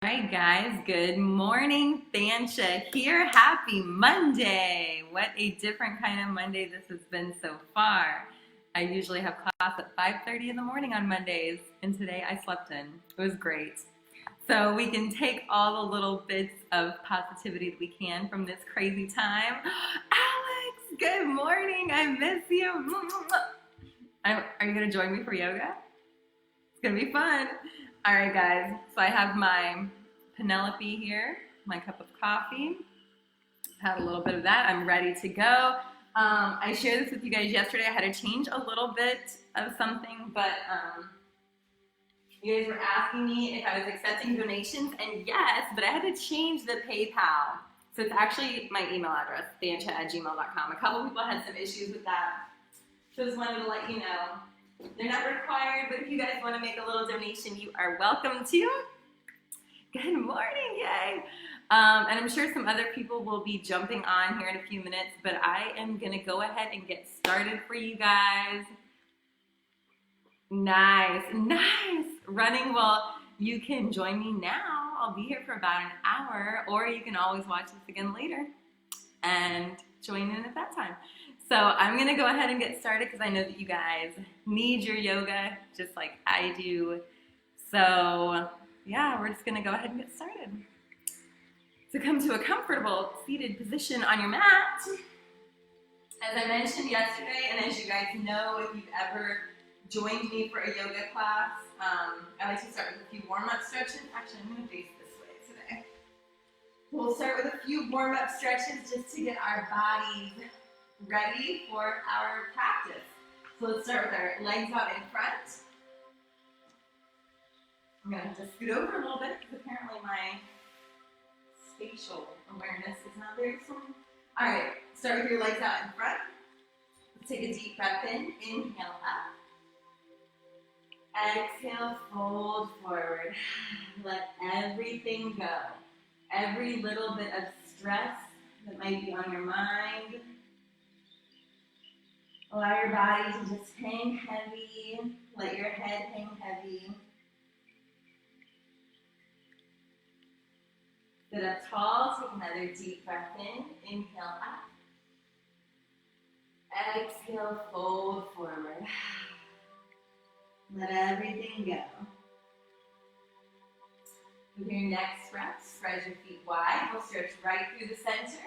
All right, guys, good morning. Thancha here. Happy Monday. What a different kind of Monday this has been so far. I usually have class at 5:30 in the morning on Mondays, and today I slept in. It was great. So we can take all the little bits of positivity that we can from this crazy time. Alex, good morning. I miss you. Are you going to join me for yoga? It's going to be fun. All right, guys. So I have my Penelope here, my cup of coffee. Had a little bit of that. I'm ready to go. I shared this with you guys yesterday. I had to change a little bit of something, but you guys were asking me if I was accepting donations, and yes, but I had to change the PayPal. So it's actually my email address, thancha@gmail.com. A couple people had some issues with that. So just wanted to let you know. They're not required, but if you guys want to make a little donation, you are welcome to. Good morning, yay! And I'm sure some other people will be jumping on here in a few minutes, but I am going to go ahead and get started for you guys. Nice. Running, well, you can join me now. I'll be here for about an hour, or you can always watch this again later and join in at that time. So I'm going to go ahead and get started because I know that you guys need your yoga just like I do. So yeah, we're just going to go ahead and get started. So come to a comfortable seated position on your mat. As I mentioned yesterday, and as you guys know, if you've ever joined me for a yoga class, I like to start with a few warm-up stretches. Actually, I'm going to face this way today. We'll start with a few warm-up stretches just to get our bodies ready for our practice. So let's start with our legs out in front. I'm going to have to scoot over a little bit because apparently my spatial awareness is not very strong. All right, start with your legs out in front. Let's take a deep breath in. Inhale up. Exhale, fold forward. Let everything go. Every little bit of stress that might be on your mind. Allow your body to just hang heavy. Let your head hang heavy. Sit up tall. Take another deep breath in. Inhale up. Exhale, fold forward. Let everything go. With your next breath, spread your feet wide. We'll stretch right through the center.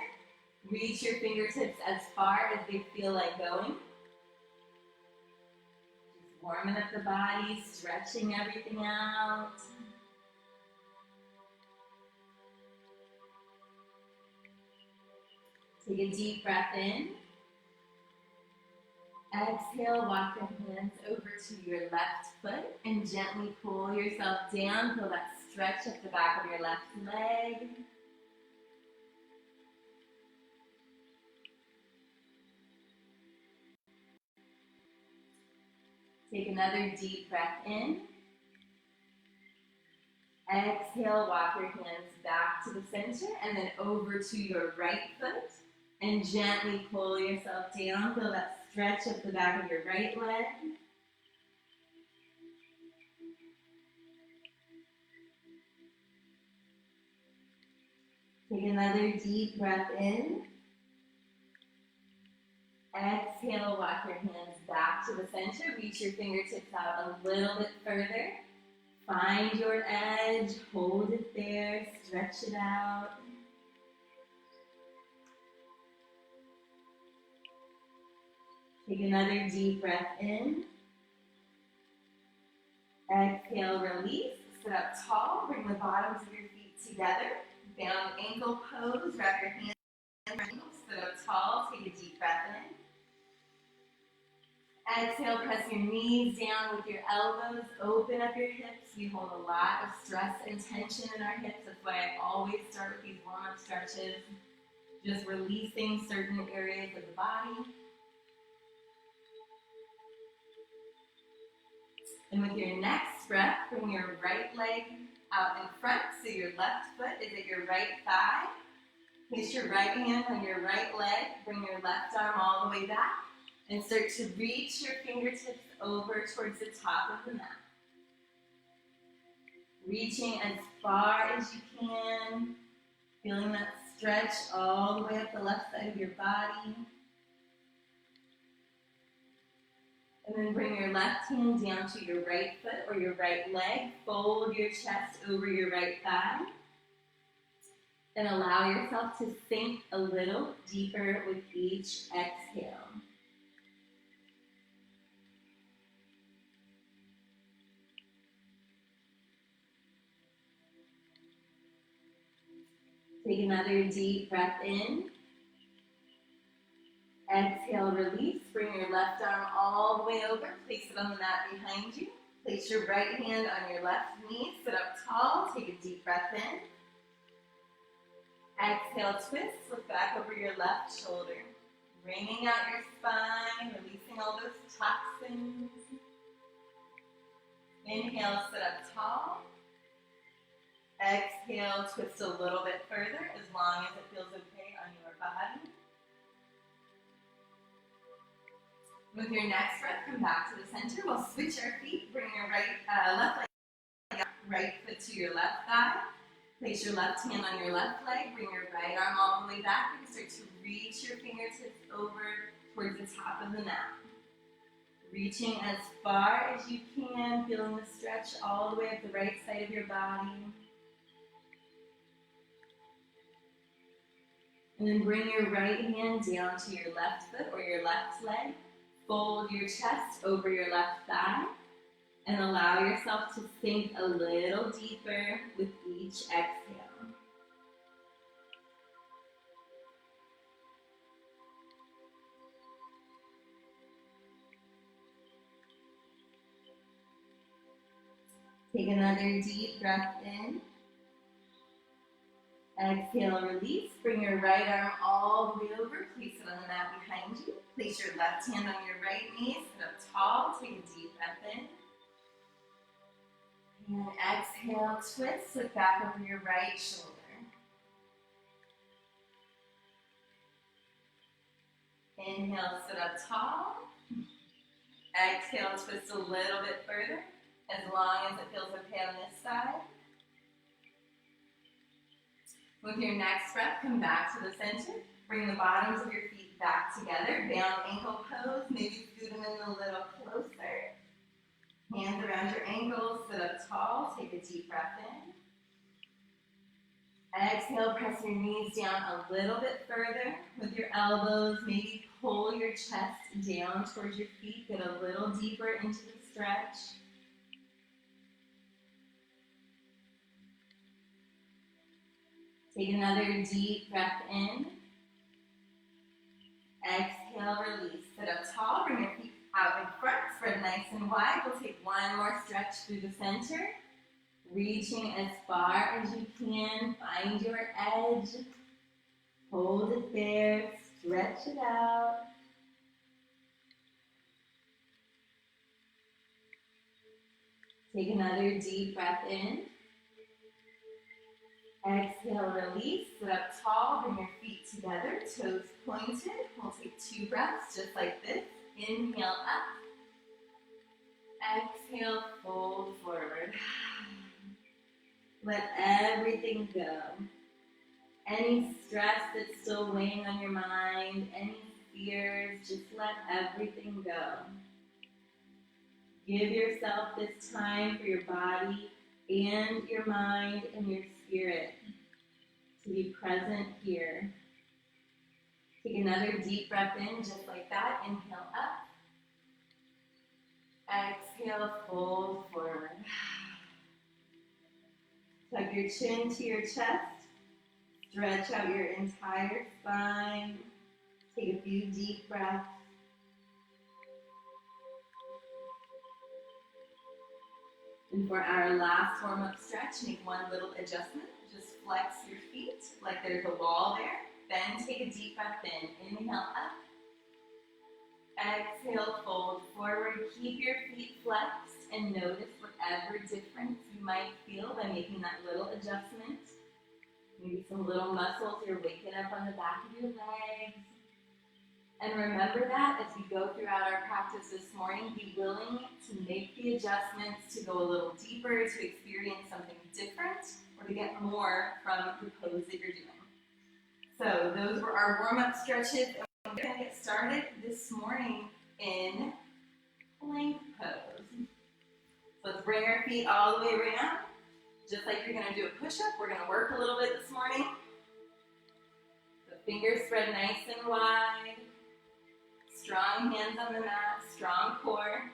Reach your fingertips as far as they feel like going. Just warming up the body, stretching everything out. Take a deep breath in. Exhale, walk your hands over to your left foot and gently pull yourself down. Feel that stretch up the back of your left leg. Take another deep breath in. Exhale, walk your hands back to the center and then over to your right foot and gently pull yourself down. Feel that stretch up the back of your right leg. Take another deep breath in. Exhale, walk your hands back to the center. Reach your fingertips out a little bit further. Find your edge, hold it there, stretch it out. Take another deep breath in. Exhale, release. Sit up tall. Bring the bottoms of your feet together. Down ankle pose. Wrap your hands around your ankles. Sit up tall. Take a deep breath in. Exhale, press your knees down with your elbows. Open up your hips. We hold a lot of stress and tension in our hips. That's why I always start with these warm-up stretches. Just releasing certain areas of the body. And with your next breath, bring your right leg out in front, so your left foot is at your right thigh. Place your right hand on your right leg, bring your left arm all the way back, and start to reach your fingertips over towards the top of the mat. Reaching as far as you can, feeling that stretch all the way up the left side of your body. And then bring your left hand down to your right foot or your right leg. Fold your chest over your right thigh. And allow yourself to sink a little deeper with each exhale. Take another deep breath in. Exhale, release. Bring your left arm all the way over. Place it on the mat behind you. Place your right hand on your left knee. Sit up tall. Take a deep breath in. Exhale, twist. Look back over your left shoulder. Wringing out your spine. Releasing all those toxins. Inhale, sit up tall. Exhale, twist a little bit further as long as it feels okay on your body. With your next breath, come back to the center. We'll switch our feet. Bring your left leg up, right foot to your left thigh. Place your left hand on your left leg. Bring your right arm all the way back. You can start to reach your fingertips over towards the top of the mat. Reaching as far as you can, feeling the stretch all the way up the right side of your body. And then bring your right hand down to your left foot or your left leg. Fold your chest over your left thigh and allow yourself to sink a little deeper with each exhale. Take another deep breath in. Exhale, release. Bring your right arm all the way over. Place it on the mat behind you. Place your left hand on your right knee. Sit up tall. Take a deep breath in. And exhale, twist. Look back over your right shoulder. Inhale, sit up tall. Exhale, twist a little bit further, as long as it feels okay on this side. With your next breath, come back to the center. Bring the bottoms of your feet back together. Down ankle pose. Maybe scoot them in a little closer. Hands around your ankles. Sit up tall. Take a deep breath in. Exhale, press your knees down a little bit further. With your elbows, maybe pull your chest down towards your feet. Get a little deeper into the stretch. Take another deep breath in. Exhale, release. Sit up tall. Bring your feet out in front. Spread nice and wide. We'll take one more stretch through the center. Reaching as far as you can. Find your edge. Hold it there. Stretch it out. Take another deep breath in. Exhale, release. Sit up tall. Bring your feet together. Toes pointed. We'll take 2 breaths just like this. Inhale up. Exhale, fold forward. Let everything go. Any stress that's still weighing on your mind, any fears, just let everything go. Give yourself this time for your body and your mind and your spirit to be present here. Take another deep breath in, just like that. Inhale up. Exhale, fold forward. Tuck your chin to your chest. Stretch out your entire spine. Take a few deep breaths. And for our last warm-up stretch, make one little adjustment. Just flex your feet like there's a wall there. Then take a deep breath in. Inhale up. Exhale, fold forward. Keep your feet flexed and notice whatever difference you might feel by making that little adjustment. Maybe some little muscles you're waking up on the back of your legs. And remember that as we go throughout our practice this morning, be willing to make the adjustments, to go a little deeper, to experience something different, or to get more from the pose that you're doing. So those were our warm-up stretches, and we're going to get started this morning in plank pose. So let's bring our feet all the way around. Just like you're going to do a push-up, we're going to work a little bit this morning. The fingers spread nice and wide. Strong hands on the mat, strong core.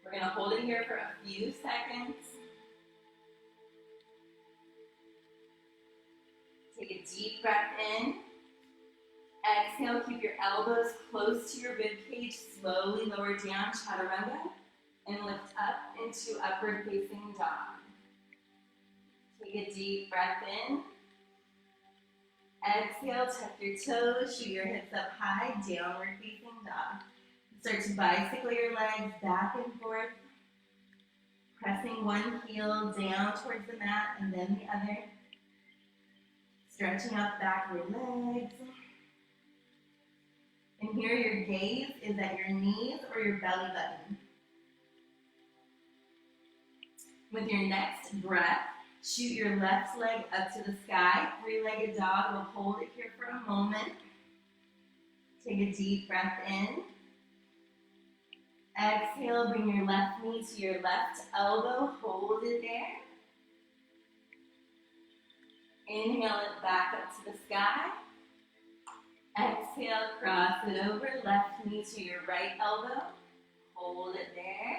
We're going to hold it here for a few seconds. Take a deep breath in. Exhale, keep your elbows close to your rib cage. Slowly lower down, chaturanga, and lift up into upward facing dog. Take a deep breath in. Exhale, tuck your toes, shoot your hips up high, downward facing dog. Start to bicycle your legs back and forth, pressing one heel down towards the mat and then the other. Stretching out the back of your legs. And here your gaze is at your knees or your belly button. With your next breath, shoot your left leg up to the sky. Three-legged dog. We'll hold it here for a moment. Take a deep breath in. Exhale, bring your left knee to your left elbow. Hold it there. Inhale it back up to the sky. Exhale, cross it over. Left knee to your right elbow. Hold it there.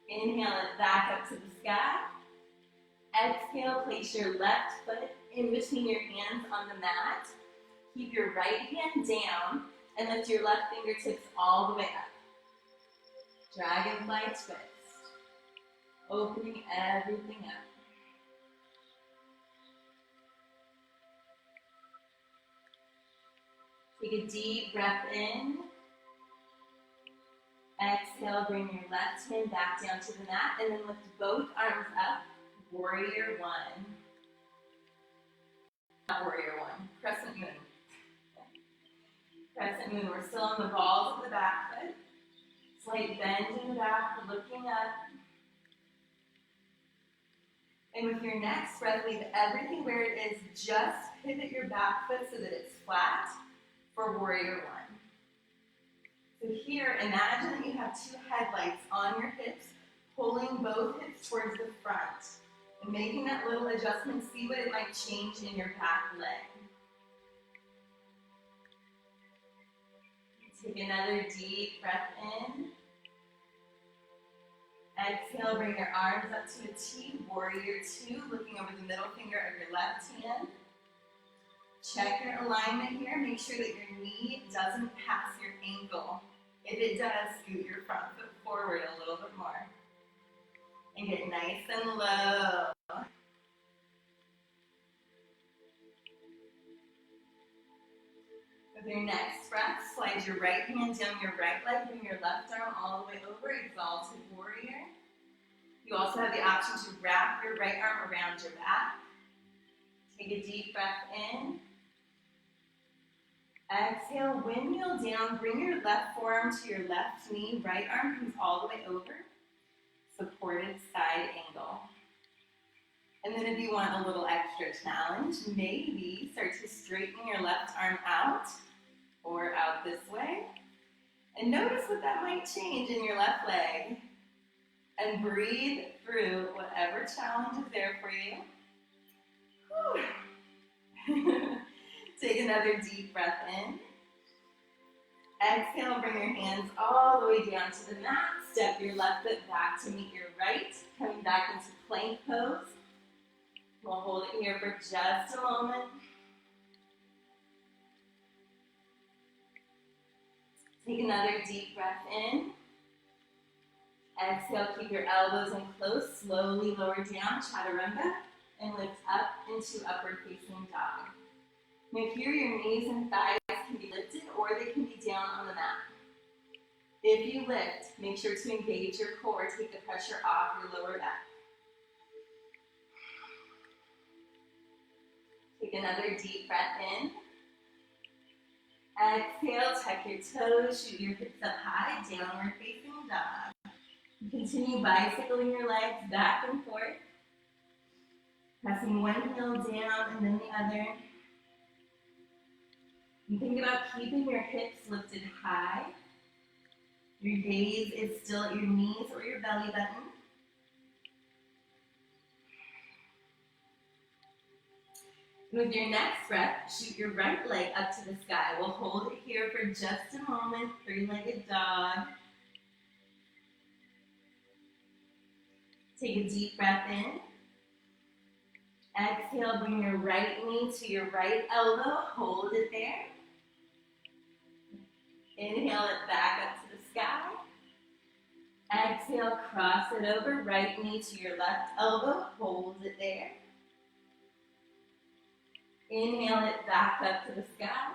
Inhale it back up to the sky. Exhale, place your left foot in between your hands on the mat. Keep your right hand down and lift your left fingertips all the way up. Dragonfly twist. Opening everything up. Take a deep breath in. Exhale, bring your left hand back down to the mat and then lift both arms up. Warrior one. Not warrior one, crescent moon. Crescent moon, we're still on the balls of the back foot. Slight bend in the back, looking up. And with your next breath, leave everything where it is. Just pivot your back foot so that it's flat for warrior one. So here, imagine that you have two headlights on your hips, pulling both hips towards the front. And making that little adjustment, see what it might change in your back leg. Take another deep breath in. Exhale, bring your arms up to a T, warrior two, looking over the middle finger of your left hand. Check your alignment here. Make sure that your knee doesn't pass your ankle. If it does, scoot your front foot forward a little bit more. And get nice and low. With your next breath, slide your right hand down your right leg, bring your left arm all the way over, exalted warrior. You also have the option to wrap your right arm around your back. Take a deep breath in. Exhale, windmill down, bring your left forearm to your left knee, right arm comes all the way over, supported side angle. And then if you want a little extra challenge, maybe start to straighten your left arm out or out this way. And notice what that might change in your left leg. And breathe through whatever challenge is there for you. Take another deep breath in. Exhale, bring your hands all the way down to the mat. Step your left foot back to meet your right. Coming back into plank pose. We'll hold it here for just a moment. Take another deep breath in. Exhale, keep your elbows in close. Slowly lower down, chaturanga, and lift up into upward facing dog. Now here your knees and thighs can be lifted or they can be down on the mat. If you lift, make sure to engage your core, take the pressure off your lower back. Take another deep breath in. Exhale, tuck your toes, shoot your hips up high, downward facing dog. Continue bicycling your legs back and forth. Pressing one heel down and then the other. And think about keeping your hips lifted high. Your gaze is still at your knees or your belly button. With your next breath, shoot your right leg up to the sky. We'll hold it here for just a moment, three-legged dog. Take a deep breath in. Exhale, bring your right knee to your right elbow. Hold it there. Inhale it back up to the sky. Exhale, cross it over. Right knee to your left elbow. Hold it there. Inhale it back up to the sky.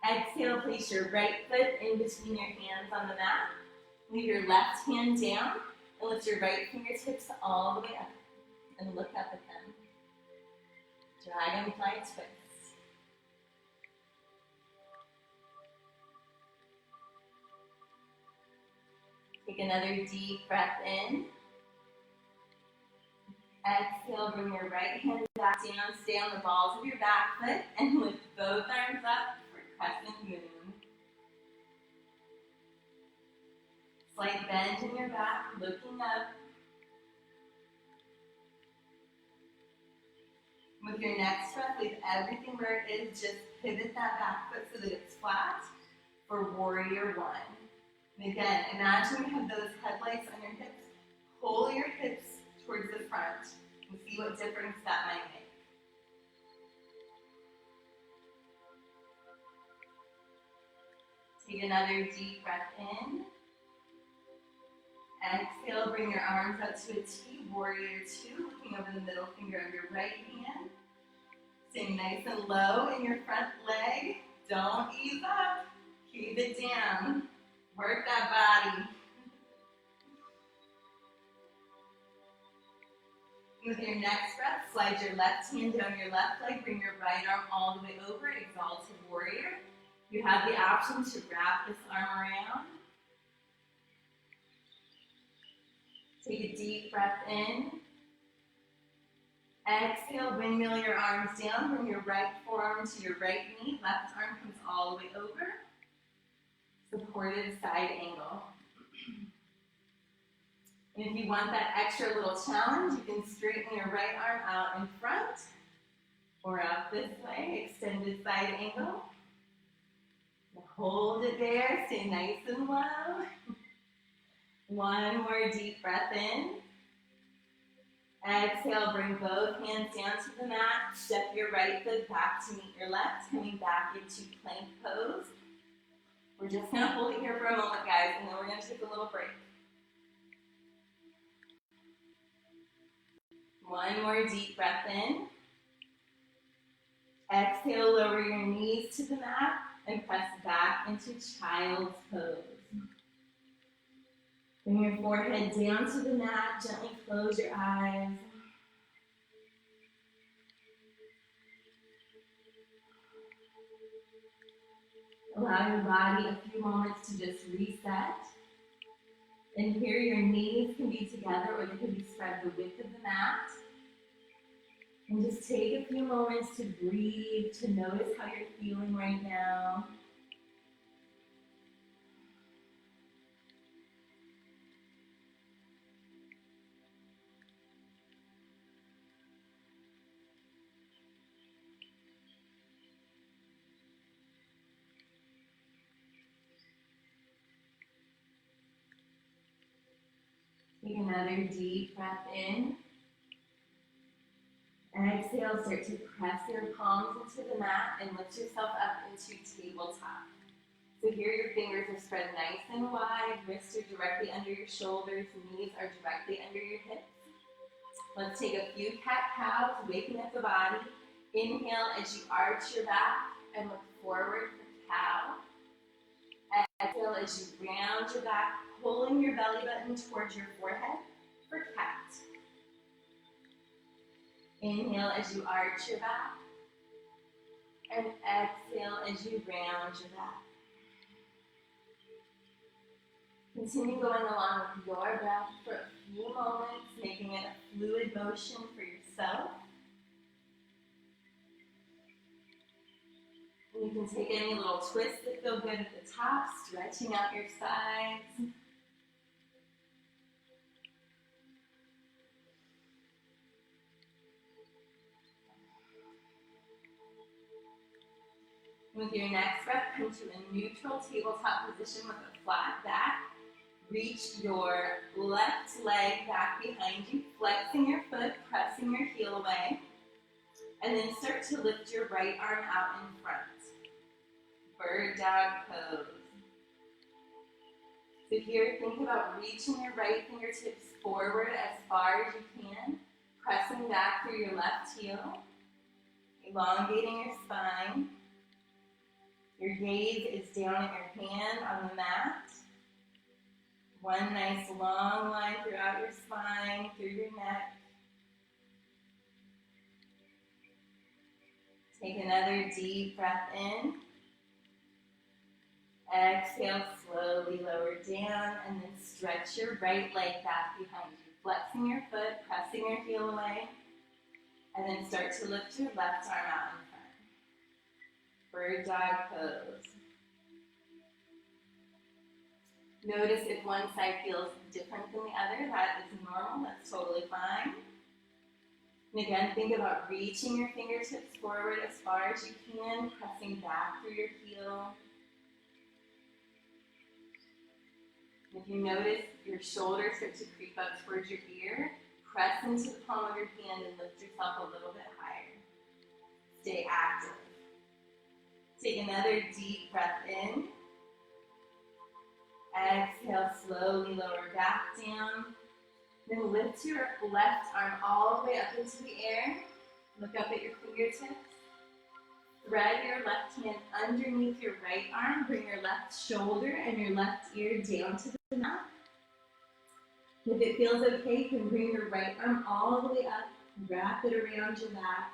Exhale, place your right foot in between your hands on the mat. Leave your left hand down and lift your right fingertips all the way up and look up at them. Dragonfly twist. Take another deep breath in. Exhale, bring your right hand back down, stay on the balls of your back foot, and lift both arms up for crescent moon. Slight bend in your back, looking up. With your next breath, leave everything where it is, just pivot that back foot so that it's flat for warrior one. And again, imagine you have those headlights on your hips. Pull your hips towards the front and see what difference that might make. Take another deep breath in. Exhale, bring your arms up to a T, warrior two, looking over the middle finger of your right hand. Stay nice and low in your front leg. Don't ease up. Keep it down. Work that body. With your next breath, slide your left hand down your left leg, bring your right arm all the way over, exalted warrior. You have the option to wrap this arm around. Take a deep breath in. Exhale, windmill your arms down, bring your right forearm to your right knee, left arm comes all the way over. Supported side angle. And if you want that extra little challenge, you can straighten your right arm out in front or out this way, extended side angle. Hold it there, stay nice and low. One more deep breath in. Exhale, bring both hands down to the mat. Step your right foot back to meet your left, coming back into plank pose. We're just going to hold it here for a moment, guys, and then we're going to take a little break. One more deep breath in. Exhale, lower your knees to the mat and press back into child's pose. Bring your forehead down to the mat, gently close your eyes. Allow your body a few moments to just reset. And here your knees can be together or they can be spread the width of the mat. And just take a few moments to breathe, to notice how you're feeling right now. Take another deep breath in. Exhale, start to press your palms into the mat and lift yourself up into tabletop. So here your fingers are spread nice and wide, wrists are directly under your shoulders, knees are directly under your hips. Let's take a few cat-cows, waking up the body. Inhale as you arch your back and look forward for cow. Exhale as you round your back, pulling your belly button towards your forehead for cat. Inhale as you arch your back. And exhale as you round your back. Continue going along with your breath for a few moments, making it a fluid motion for yourself. And you can take any little twists that feel good at the top, stretching out your sides. With your next breath, come to a neutral tabletop position with a flat back. Reach your left leg back behind you, flexing your foot, pressing your heel away. And then start to lift your right arm out in front. Bird dog pose. So here, think about reaching your right fingertips forward as far as you can, pressing back through your left heel, elongating your spine. Your gaze is down at your hand on the mat. One nice long line throughout your spine, through your neck. Take another deep breath in. Exhale, slowly lower down, and then stretch your right leg back behind you, flexing your foot, pressing your heel away, and then start to lift your left arm out in front. Bird dog pose. Notice if one side feels different than the other. That is normal. That's totally fine. And again, think about reaching your fingertips forward as far as you can, pressing back through your heel. And if you notice your shoulders start to creep up towards your ear, press into the palm of your hand and lift yourself a little bit higher. Stay active. Take another deep breath in. Exhale, slowly lower back down. Then lift your left arm all the way up into the air. Look up at your fingertips. Thread your left hand underneath your right arm. Bring your left shoulder and your left ear down to the mat. If it feels okay, you can bring your right arm all the way up. Wrap it around your back.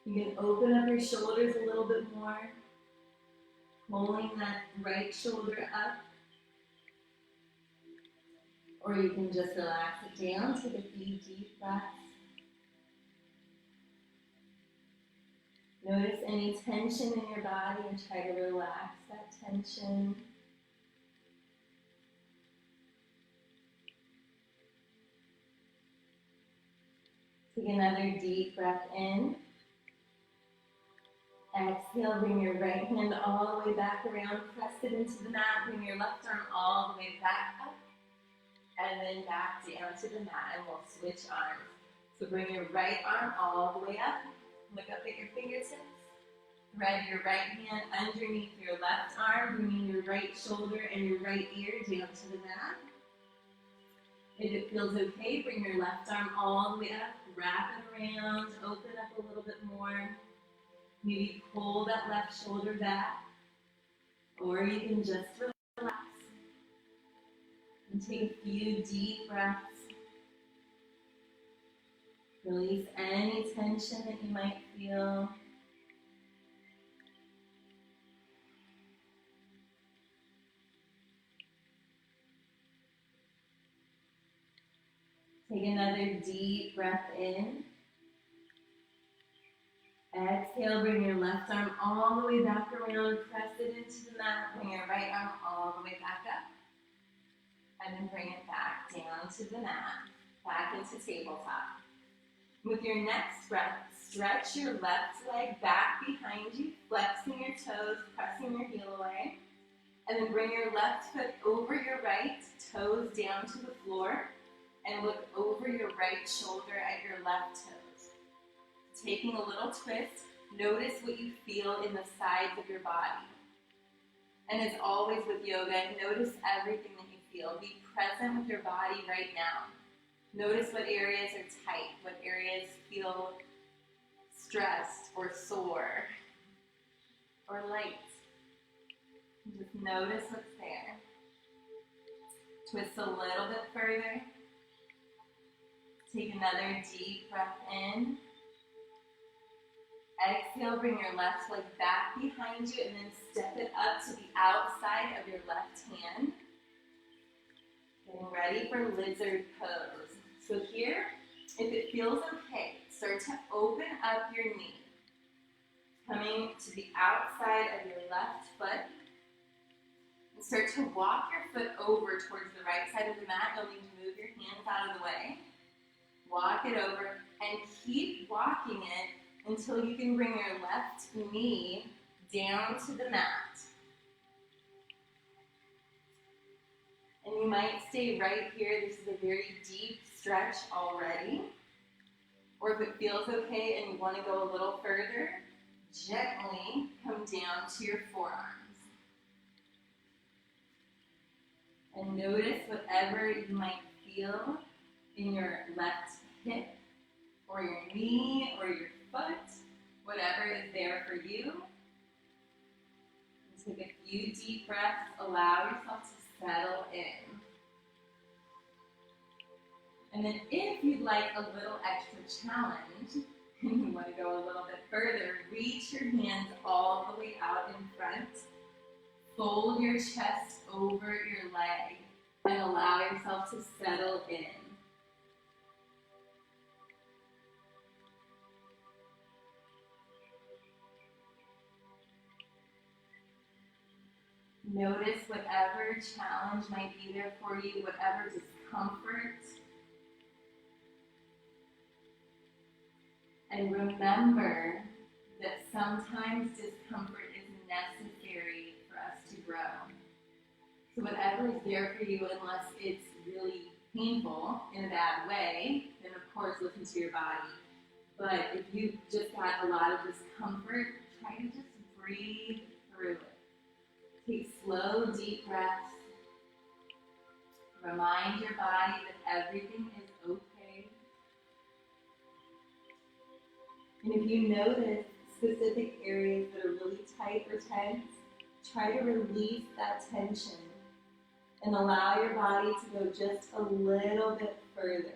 You can open up your shoulders a little bit more. Pulling that right shoulder up. Or you can just relax it down, take a few deep breaths. Notice any tension in your body and try to relax that tension. Take another deep breath in. Exhale, bring your right hand all the way back around, press it into the mat, bring your left arm all the way back up. And then back down to the mat, and we'll switch arms. So bring your right arm all the way up. Look up at your fingertips. Thread your right hand underneath your left arm, bringing your right shoulder and your right ear down to the mat. If it feels okay, bring your left arm all the way up, wrap it around, open up a little bit more. Maybe pull that left shoulder back, or you can just relax. And take a few deep breaths. Release any tension that you might feel. Take another deep breath in. Exhale, bring your left arm all the way back around, press it into the mat, bring your right arm all the way back up. And then bring it back down to the mat, back into tabletop. With your next breath, stretch your left leg back behind you, flexing your toes, pressing your heel away. And then bring your left foot over your right, toes down to the floor, and look over your right shoulder at your left toes. Taking a little twist, notice what you feel in the sides of your body. And as always with yoga, notice everything that you feel. Be present with your body right now. Notice what areas are tight, what areas feel stressed or sore or light. Just notice what's there. Twist a little bit further. Take another deep breath in. Exhale, bring your left leg back behind you and then step it up to the outside of your left hand. Getting ready for lizard pose. So here, if it feels okay, start to open up your knee. Coming to the outside of your left foot. And start to walk your foot over towards the right side of the mat. You'll need to move your hands out of the way. Walk it over and keep walking it until you can bring your left knee down to the mat. And you might stay right here. This is a very deep stretch already. Or if it feels okay and you want to go a little further, gently come down to your forearms. And notice whatever you might feel in your left hip, or your knee, or your foot, whatever is there for you. And take a few deep breaths, allow yourself to settle in. And then if you'd like a little extra challenge, and you want to go a little bit further, reach your hands all the way out in front. Fold your chest over your leg and allow yourself to settle in. Notice whatever challenge might be there for you, whatever discomfort. And remember that sometimes discomfort is necessary for us to grow. So whatever is there for you, unless it's really painful in a bad way, then of course listen to your body. But if you just got a lot of discomfort, try to just breathe through it. Take slow, deep breaths. Remind your body that everything is okay. And if you notice specific areas that are really tight or tense, try to release that tension and allow your body to go just a little bit further.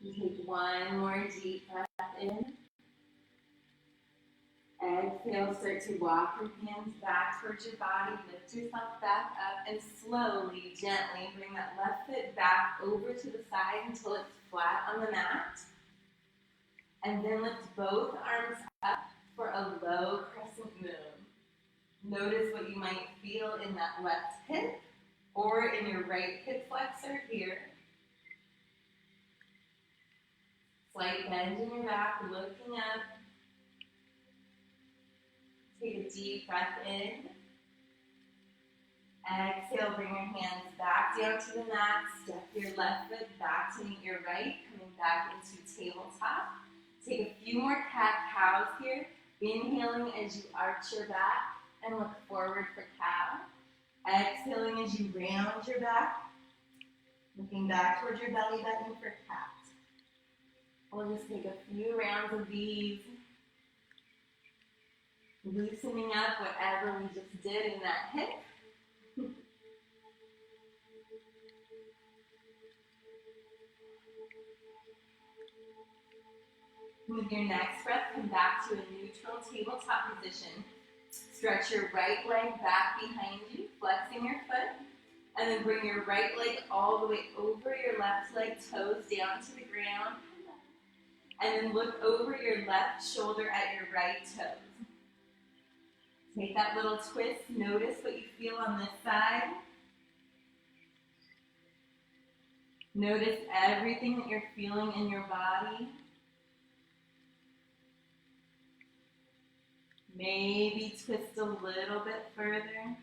You take one more deep breath in. Exhale, start to walk your hands back towards your body. Lift yourself back up and slowly, gently bring that left foot back over to the side until it's flat on the mat. And then lift both arms up for a low crescent moon. Notice what you might feel in that left hip or in your right hip flexor here. Slight bend in your back, looking up. Take a deep breath in. Exhale, bring your hands back down to the mat. Step your left foot back to meet your right, coming back into tabletop. Take a few more cat-cows here. Inhaling as you arch your back and look forward for cow. Exhaling as you round your back. Looking back towards your belly button for cat. We'll just take a few rounds of these. Loosening up whatever we just did in that hip. With your next breath, come back to a neutral tabletop position. Stretch your right leg back behind you, flexing your foot. And then bring your right leg all the way over your left leg, toes down to the ground. And then look over your left shoulder at your right toes. Take that little twist. Notice what you feel on this side. Notice everything that you're feeling in your body. Maybe twist a little bit further.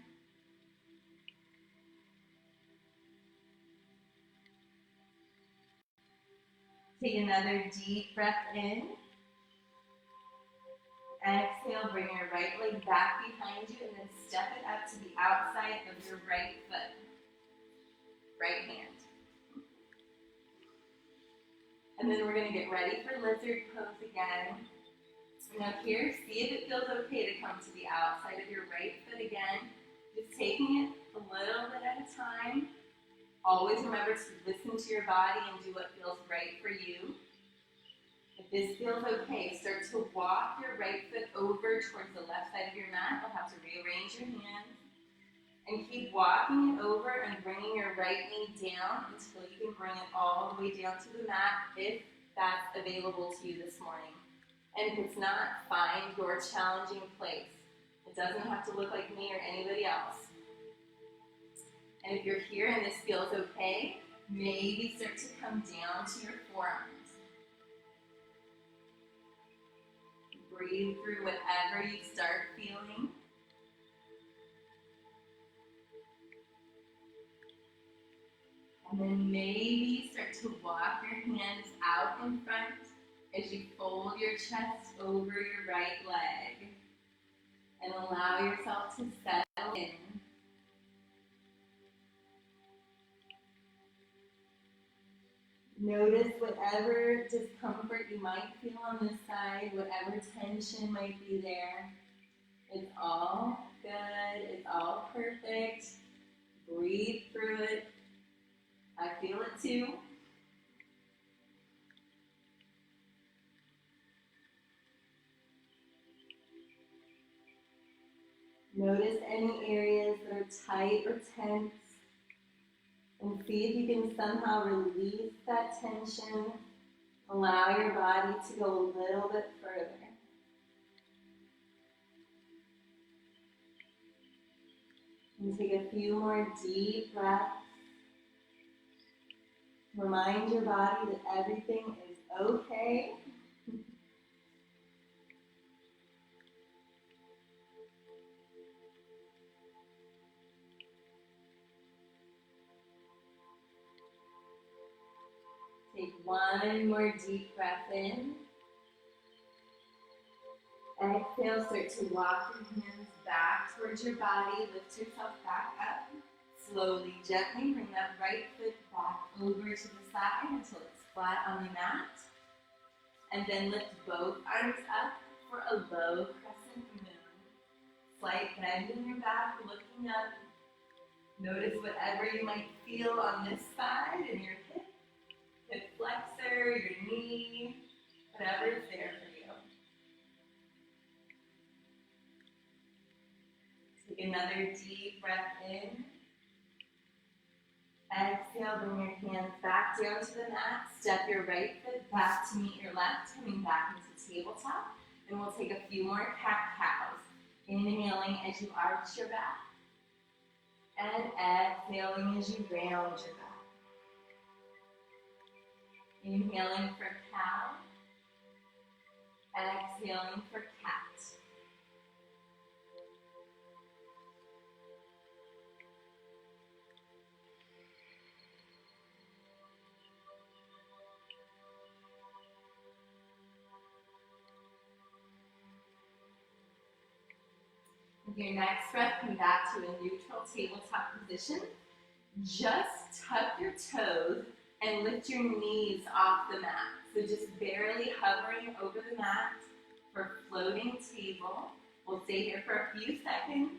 Take another deep breath in. Exhale, bring your right leg back behind you and then step it up to the outside of your right foot. Right hand. And then we're going to get ready for lizard pose again. Now here, see if it feels okay to come to the outside of your right foot again. Just taking it a little bit at a time. Always remember to listen to your body and do what feels right for you. If this feels okay, start to walk your right foot over towards the left side of your mat. You'll have to rearrange your hands. And keep walking it over and bringing your right knee down until you can bring it all the way down to the mat if that's available to you this morning. And if it's not, find your challenging place. It doesn't have to look like me or anybody else. And if you're here and this feels okay, maybe start to come down to your forearms. Breathe through whatever you start feeling. And then maybe start to walk your hands out in front as you fold your chest over your right leg. And allow yourself to settle in. Notice whatever discomfort you might feel on this side, whatever tension might be there. It's all good, it's all perfect. Breathe through it. I feel it too. Notice any areas that are tight or tense. And see if you can somehow release that tension. Allow your body to go a little bit further. And take a few more deep breaths. Remind your body that everything is okay. Take one more deep breath in. Exhale, start to walk your hands back towards your body. Lift yourself back up. Slowly, gently bring that right foot back over to the side until it's flat on the mat. And then lift both arms up for a low crescent moon. Slight bend in your back, looking up. Notice whatever you might feel on this side in your hip flexor, your knee, whatever is there for you. Take another deep breath in. Exhale, bring your hands back down to the mat. Step your right foot back to meet your left, coming back into tabletop. And we'll take a few more cat-cows. Inhaling as you arch your back. And exhaling as you round your back. Inhaling for cow. Exhaling for cat. With your next breath, come back to a neutral tabletop position. Just tuck your toes and lift your knees off the mat. So just barely hovering over the mat for floating table. We'll stay here for a few seconds.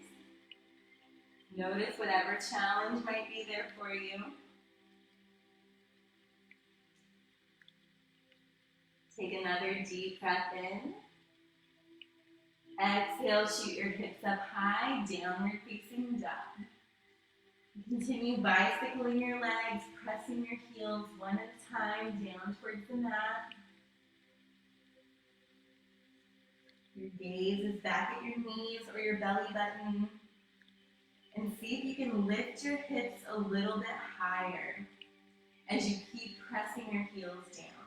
Notice whatever challenge might be there for you. Take another deep breath in. Exhale, shoot your hips up high, downward facing dog. Continue bicycling your legs, pressing your heels one at a time down towards the mat. Your gaze is back at your knees or your belly button. And see if you can lift your hips a little bit higher as you keep pressing your heels down.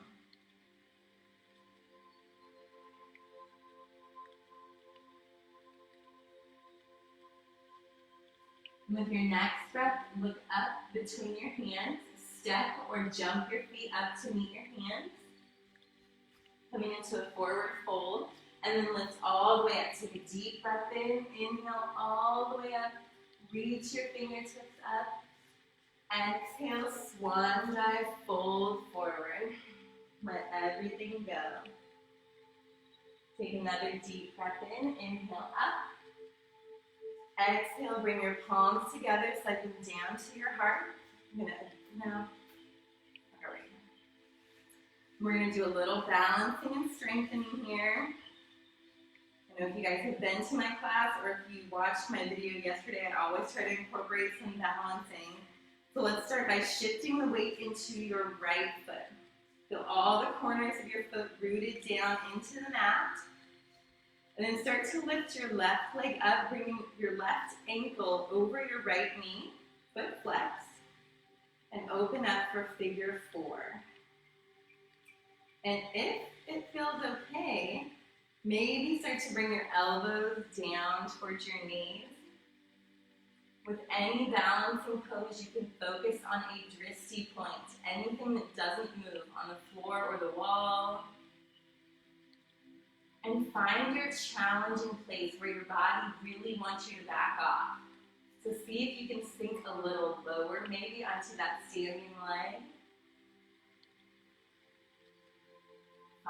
And with your next breath, look up between your hands, step or jump your feet up to meet your hands. Coming into a forward fold, and then lift all the way up. Take a deep breath in, inhale all the way up, reach your fingertips up. Exhale, swan dive, fold forward. Let everything go. Take another deep breath in, inhale up. Exhale, bring your palms together, slide them down to your heart. We're gonna do a little balancing and strengthening here. I know if you guys have been to my class or if you watched my video yesterday, I always try to incorporate some balancing. So let's start by shifting the weight into your right foot. Feel all the corners of your foot rooted down into the mat. And then start to lift your left leg up, bringing your left ankle over your right knee, foot flexed, and open up for figure 4. And if it feels okay, maybe start to bring your elbows down towards your knees. With any balancing pose, you can focus on a drishti point, anything that doesn't move on the floor or the wall. And find your challenging place where your body really wants you to back off. So see if you can sink a little lower, maybe onto that standing leg.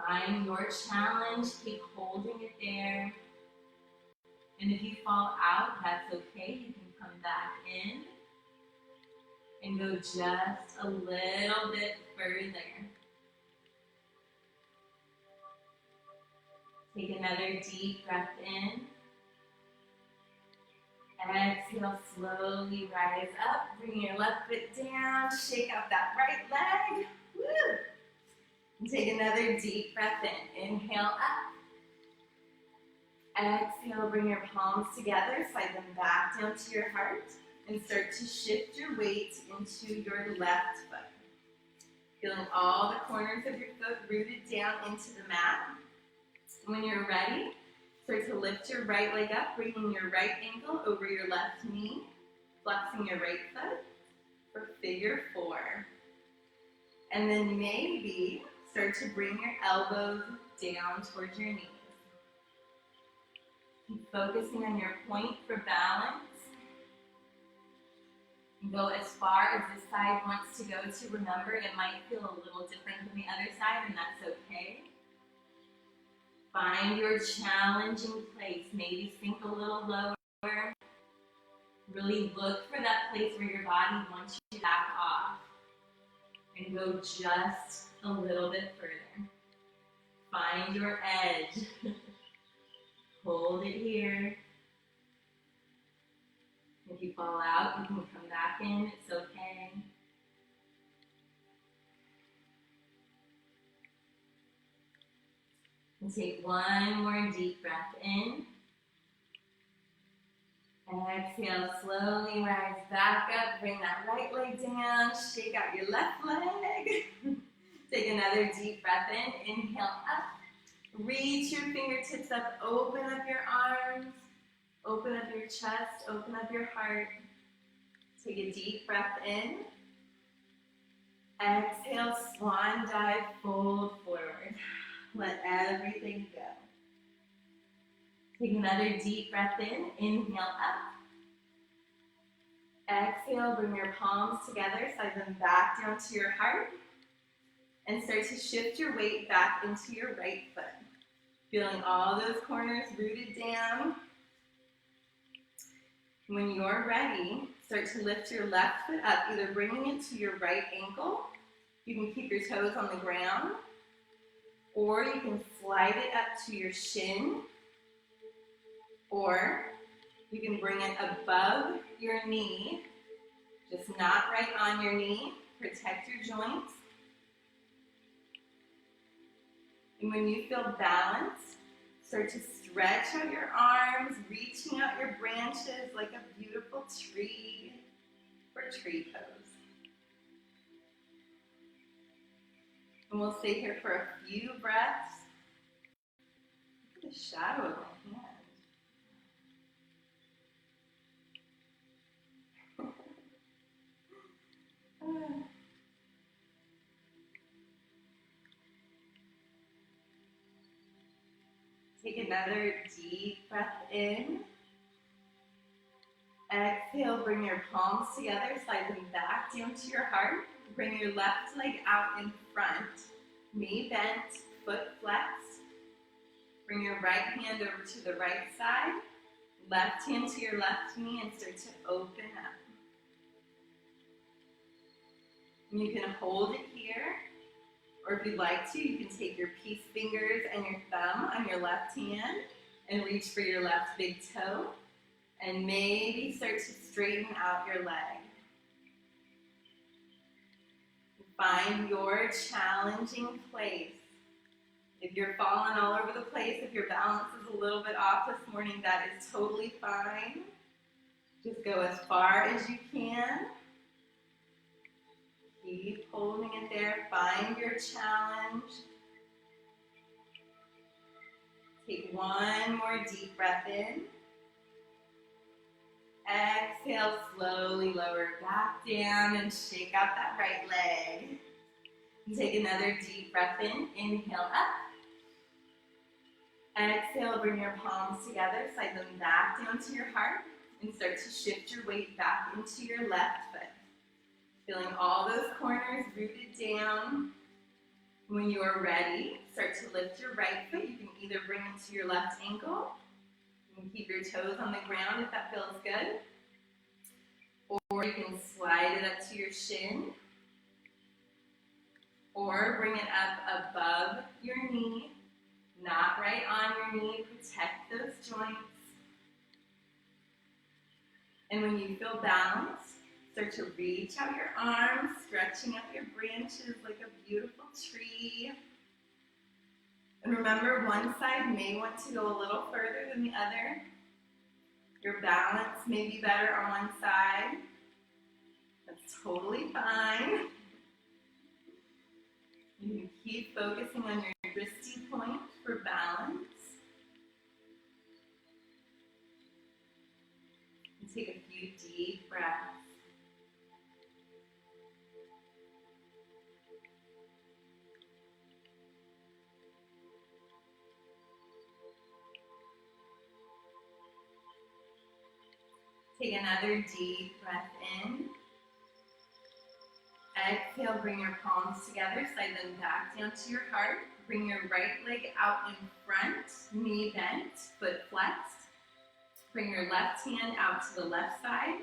Find your challenge, keep holding it there. And if you fall out, that's okay. You can come back in and go just a little bit further. Take another deep breath in. Exhale, slowly rise up. Bring your left foot down. Shake out that right leg. Woo! And take another deep breath in. Inhale up. Exhale, bring your palms together. Slide them back down to your heart. And start to shift your weight into your left foot. Feeling all the corners of your foot rooted down into the mat. When you're ready, start to lift your right leg up, bringing your right ankle over your left knee, flexing your right foot for figure 4. And then maybe start to bring your elbows down towards your knees. Keep focusing on your point for balance. And go as far as this side wants to go to. Remember, it might feel a little different than the other side, and that's okay. Find your challenging place. Maybe sink a little lower. Really look for that place where your body wants you to back off. And go just a little bit further. Find your edge. Hold it here. If you fall out, you can come back in. It's okay. And take one more deep breath in. Exhale, slowly rise back up. Bring that right leg down. Shake out your left leg. Take another deep breath in. Inhale up. Reach your fingertips up. Open up your arms. Open up your chest. Open up your heart. Take a deep breath in. Exhale, swan dive, fold forward. Let everything go. Take another deep breath in. Inhale up. Exhale, bring your palms together, slide them back down to your heart. And start to shift your weight back into your right foot. Feeling all those corners rooted down. When you're ready, start to lift your left foot up, either bringing it to your right ankle. You can keep your toes on the ground. Or you can slide it up to your shin, or you can bring it above your knee, just not right on your knee. Protect your joints. And when you feel balanced, start to stretch out your arms, reaching out your branches like a beautiful tree for tree pose. And we'll stay here for a few breaths. Look at the shadow of my hand. Take another deep breath in. Exhale, bring your palms together, slide them back down to your heart. Bring your left leg out in front, knee bent, foot flexed. Bring your right hand over to the right side, left hand to your left knee, and start to open up. And you can hold it here, or if you'd like to, you can take your peace fingers and your thumb on your left hand and reach for your left big toe, and maybe start to straighten out your leg. Find your challenging place. If you're falling all over the place, if your balance is a little bit off this morning, that is totally fine. Just go as far as you can. Keep holding it there. Find your challenge. Take one more deep breath in. Exhale, slowly lower back down and shake out that right leg. And take another deep breath in. Inhale up. Exhale, bring your palms together, slide them back down to your heart, and start to shift your weight back into your left foot. Feeling all those corners rooted down. When you are ready, start to lift your right foot. You can either bring it to your left ankle. You can keep your toes on the ground if that feels good. Or you can slide it up to your shin. Or bring it up above your knee, not right on your knee. Protect those joints. And when you feel balanced, start to reach out your arms, stretching out your branches like a beautiful tree. And remember, one side may want to go a little further than the other. Your balance may be better on one side. That's totally fine. You can keep focusing on your wristy point for balance. And take a few deep breaths. Take another deep breath in. Exhale, bring your palms together, slide them back down to your heart. Bring your right leg out in front, knee bent, foot flexed. Bring your left hand out to the left side,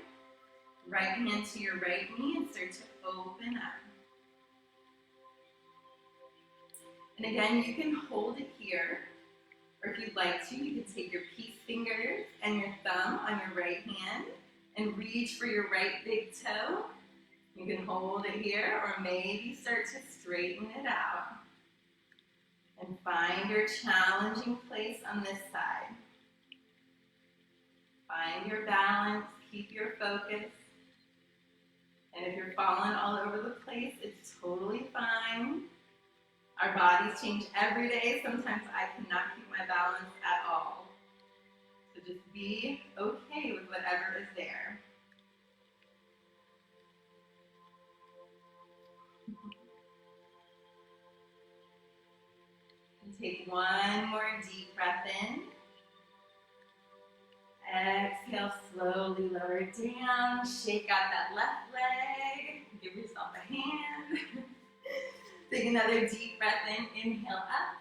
right hand to your right knee, and start to open up. And again, you can hold it here, or if you'd like to, you can take your peace fingers and your thumb on your right hand and reach for your right big toe. You can hold it here, or maybe start to straighten it out. And find your challenging place on this side. Find your balance, keep your focus. And if you're falling all over the place, it's totally fine. Our bodies change every day. Sometimes I cannot keep my balance at all. So just be okay with whatever is there. And take one more deep breath in. Exhale, slowly lower it down. Shake out that left leg. Give yourself a hand. Take another deep breath in. Inhale up.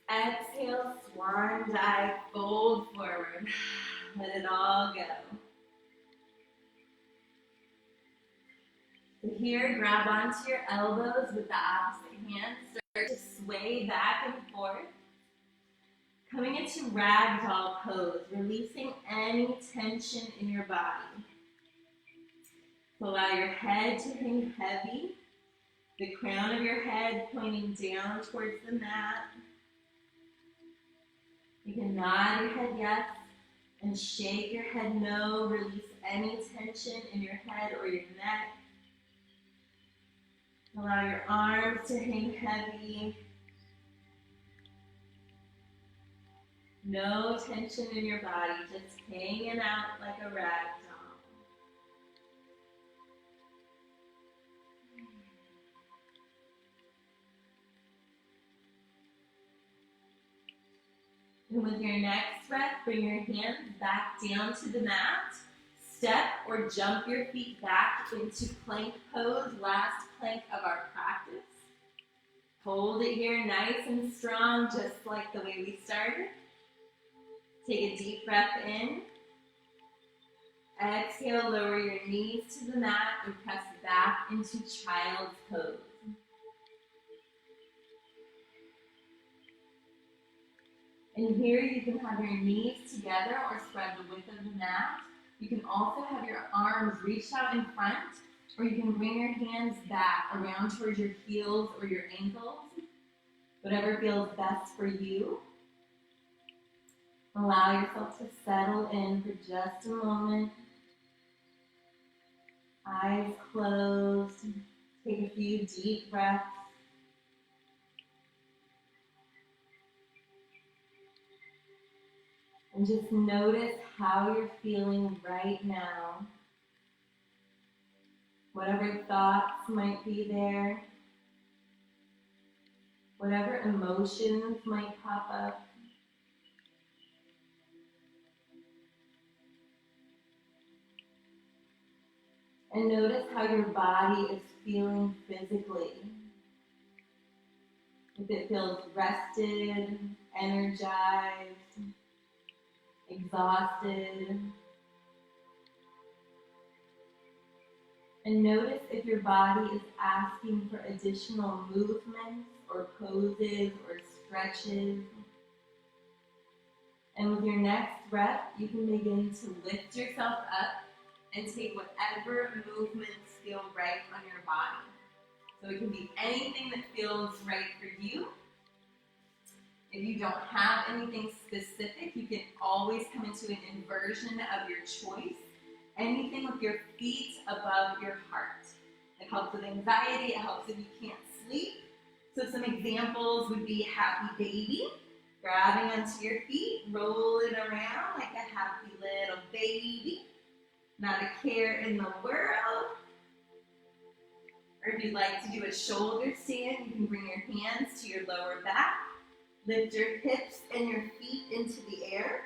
Exhale, swan dive, fold forward. Let it all go. So here, grab onto your elbows with the opposite hand. Start to sway back and forth. Coming into ragdoll pose, releasing any tension in your body. So allow your head to hang heavy, the crown of your head pointing down towards the mat. You can nod your head yes and shake your head no. Release any tension in your head or your neck. Allow your arms to hang heavy. No tension in your body, just hanging out like a rag doll. And with your next breath, bring your hands back down to the mat. Step or jump your feet back into plank pose, last plank of our practice. Hold it here nice and strong, just like the way we started. Take a deep breath in. Exhale, lower your knees to the mat and press back into child's pose. And here you can have your knees together or spread the width of the mat. You can also have your arms reached out in front, or you can bring your hands back around towards your heels or your ankles, whatever feels best for you. Allow yourself to settle in for just a moment. Eyes closed. Take a few deep breaths. And just notice how you're feeling right now. Whatever thoughts might be there, whatever emotions might pop up. And notice how your body is feeling physically. If it feels rested, energized, exhausted. And notice if your body is asking for additional movements or poses or stretches. And with your next breath, you can begin to lift yourself up and take whatever movements feel right on your body. So it can be anything that feels right for you. If you don't have anything specific, you can always come into an inversion of your choice. Anything with your feet above your heart. It helps with anxiety, it helps if you can't sleep. So some examples would be happy baby, grabbing onto your feet, rolling around like a happy little baby. Not a care in the world. Or if you'd like to do a shoulder stand, you can bring your hands to your lower back. Lift your hips and your feet into the air.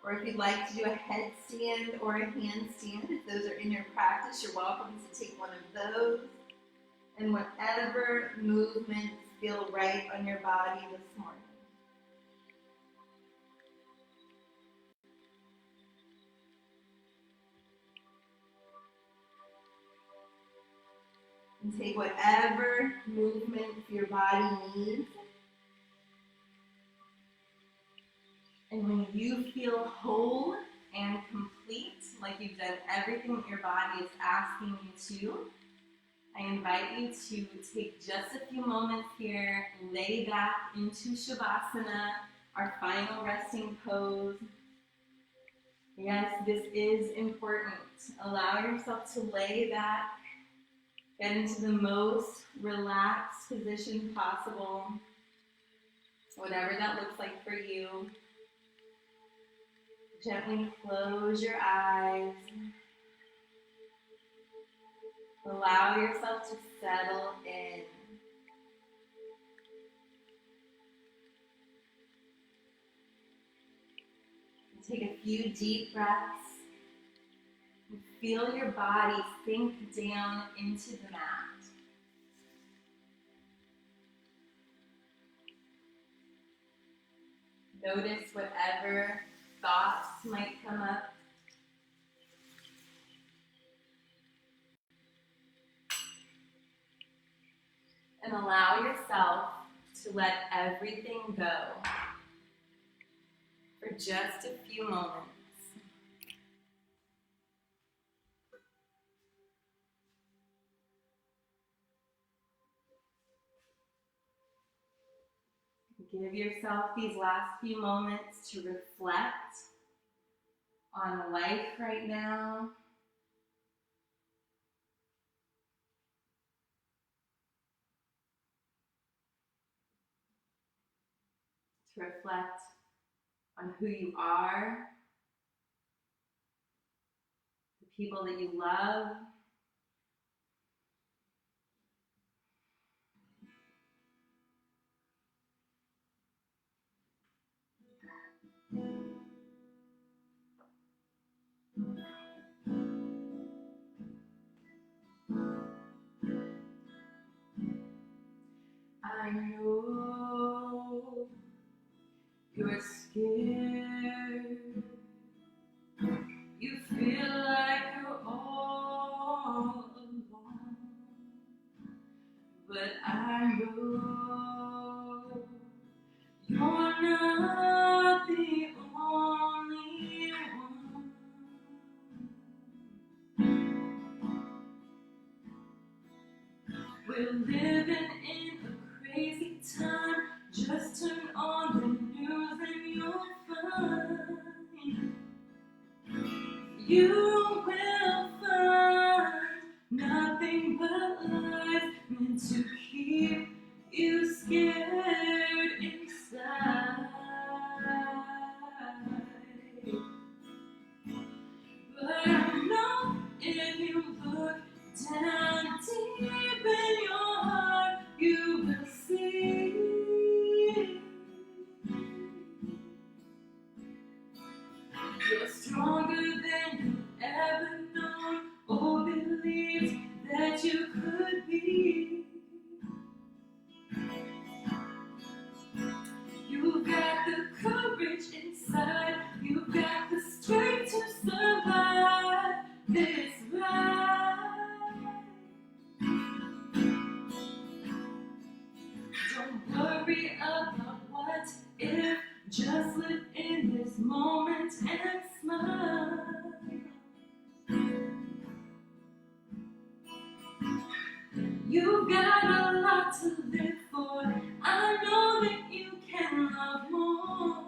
Or if you'd like to do a headstand or a handstand, if those are in your practice, you're welcome to take one of those. And whatever movements feel right on your body this morning. And take whatever movement your body needs. And when you feel whole and complete, like you've done everything that your body is asking you to, I invite you to take just a few moments here, lay back into Shavasana, our final resting pose. Yes, this is important. Allow yourself to lay back, get into the most relaxed position possible, whatever that looks like for you. Gently close your eyes. Allow yourself to settle in. Take a few deep breaths. And feel your body sink down into the mat. Notice whatever thoughts might come up. And allow yourself to let everything go for just a few moments. Give yourself these last few moments to reflect on life right now. To reflect on who you are, the people that you love, I know you're scared. You feel like you're all alone. But I know you're not the only one. We're living in a crazy time. Just turn on the news and you'll find you will find nothing but lies meant to keep you scared inside. But I know if you look down deep in your heart, you will see you're stronger than you've ever known or believed that you could be. You've got the courage inside, you've got the strength to survive this ride. Don't worry about what if, just live in this moment and smile. You've got a lot to live for. I know that you can love more.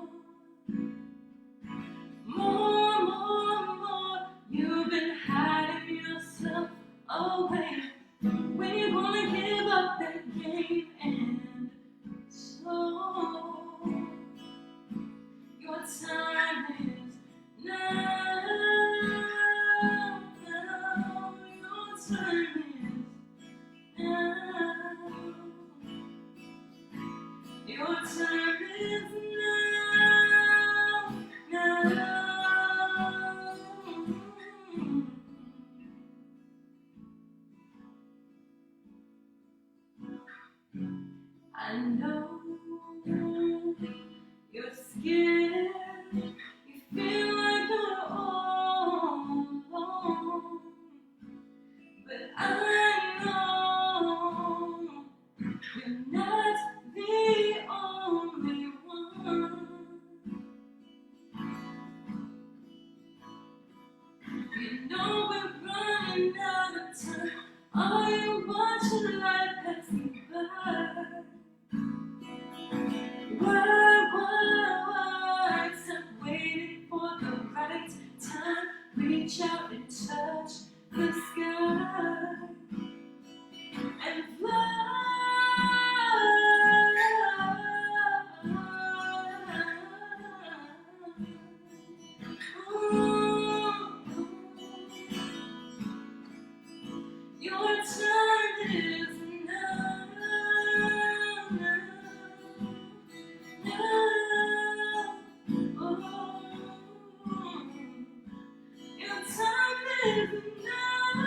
More, more, more. You've been hiding yourself away. When you're gonna give up that game and so your time is now. Now your time is now. Your time is now. Now. I know you're scared. You feel like you're all alone. But I know you're not the only one. You know we're running out of time. Are you watching life passing by? Why? Stop waiting for the right time. Reach out and touch the sky and fly. Your time is now. Your time is now.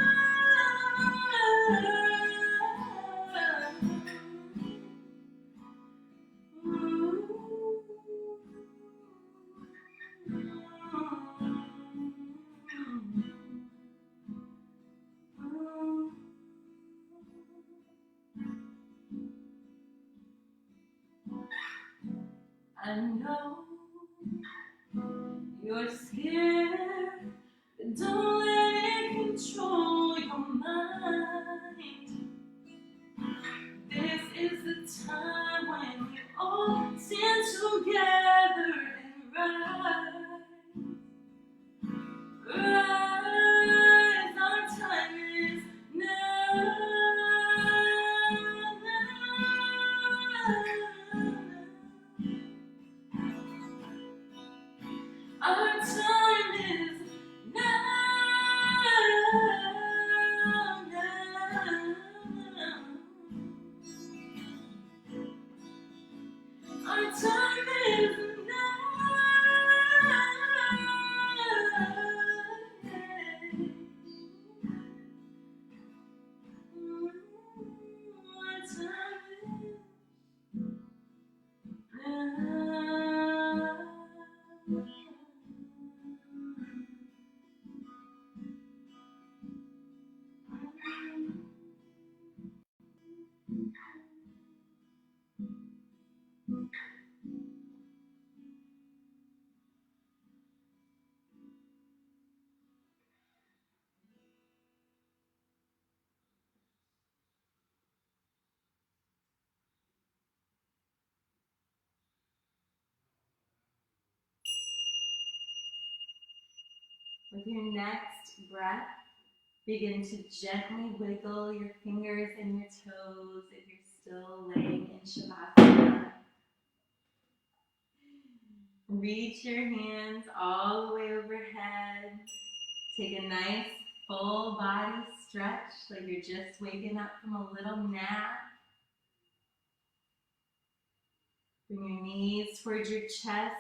I know you're scared, but don't let it control your mind. This is the time when we all stand together and rise. Rise, our time is now. Our time is now. Our time is now. Our time is With your next breath, begin to gently wiggle your fingers and your toes if you're still laying in Shavasana. Reach your hands all the way overhead. Take a nice full body stretch like you're just waking up from a little nap. Bring your knees towards your chest.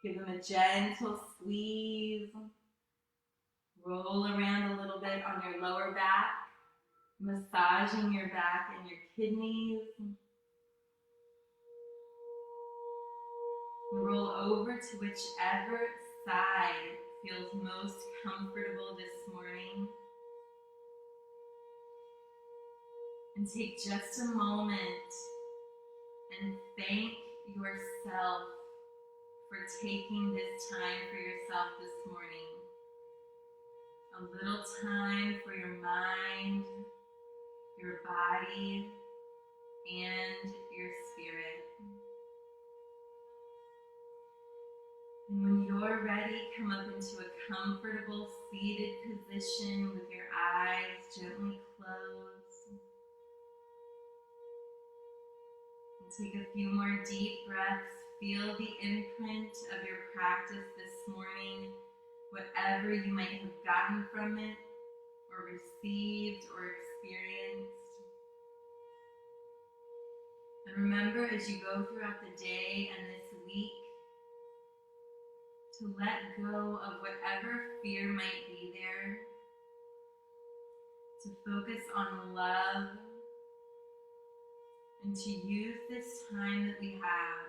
Give them a gentle squeeze. Roll around a little bit on your lower back, massaging your back and your kidneys. Roll over to whichever side feels most comfortable this morning. And take just a moment and thank yourself for taking this time for yourself this morning. A little time for your mind, your body, and your spirit. And when you're ready, come up into a comfortable seated position with your eyes gently closed. And take a few more deep breaths. Feel the imprint of your practice this morning, whatever you might have gotten from it, or received, or experienced. And remember, as you go throughout the day and this week, to let go of whatever fear might be there, to focus on love, and to use this time that we have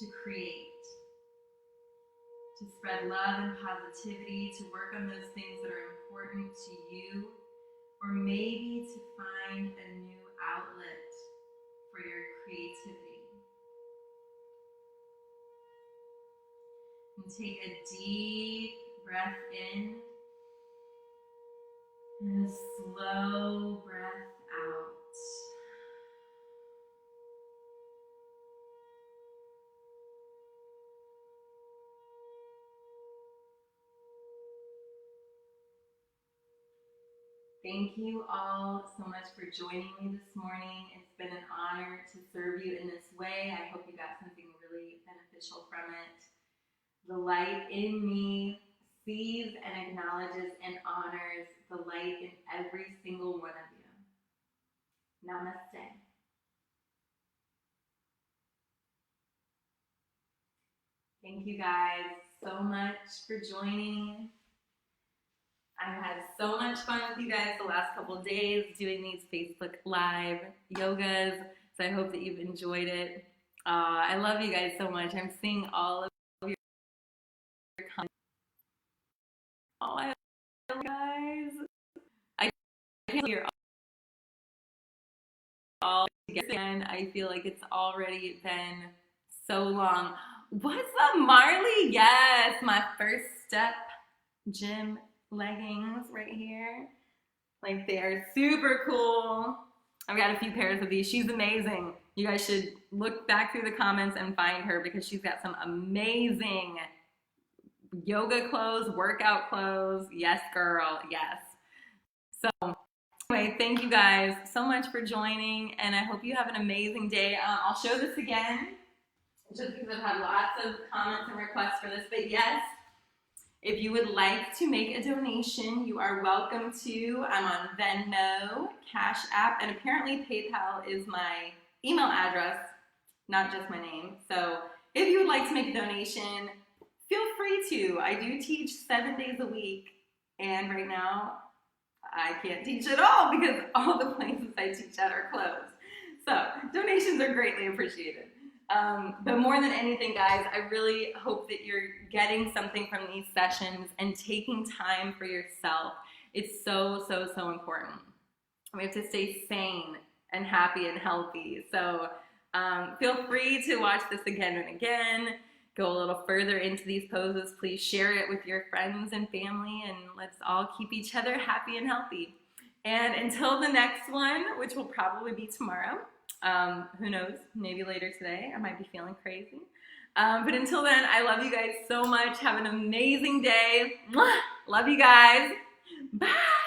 to create, to spread love and positivity, to work on those things that are important to you, or maybe to find a new outlet for your creativity. And take a deep breath in and a slow breath out. Thank you all so much for joining me this morning. It's been an honor to serve you in this way. I hope you got something really beneficial from it. The light in me sees and acknowledges and honors the light in every single one of you. Namaste. Thank you guys so much for joining. I had so much fun with you guys the last couple of days doing these Facebook Live yogas, so I hope that you've enjoyed it. I love you guys so much. I'm seeing all of your comments. Oh, I love you guys. I feel you're all together again. I feel like it's already been so long. What's up, Marley? Yes, my first step gym leggings right here. Like, they are super cool. I've got a few pairs of these. She's amazing. You guys should look back through the comments and find her because she's got some amazing yoga clothes, workout clothes. Yes, girl, yes. So anyway, thank you guys so much for joining, and I hope you have an amazing day. I'll show this again just because I've had lots of comments and requests for this, but yes, if you would like to make a donation, you are welcome to. I'm on Venmo, CashApp, and apparently PayPal is my email address, not just my name. So if you would like to make a donation, feel free to. I do teach 7 days a week, and right now I can't teach at all because all the places I teach at are closed. So donations are greatly appreciated. But more than anything, guys, I really hope that you're getting something from these sessions and taking time for yourself. It's so, so, so important. We have to stay sane and happy and healthy. So feel free to watch this again and again. Go a little further into these poses. Please share it with your friends and family, and let's all keep each other happy and healthy. And until the next one, which will probably be tomorrow, who knows, maybe later today, I might be feeling crazy. But until then, I love you guys so much. Have an amazing day. Mwah! Love you guys. Bye.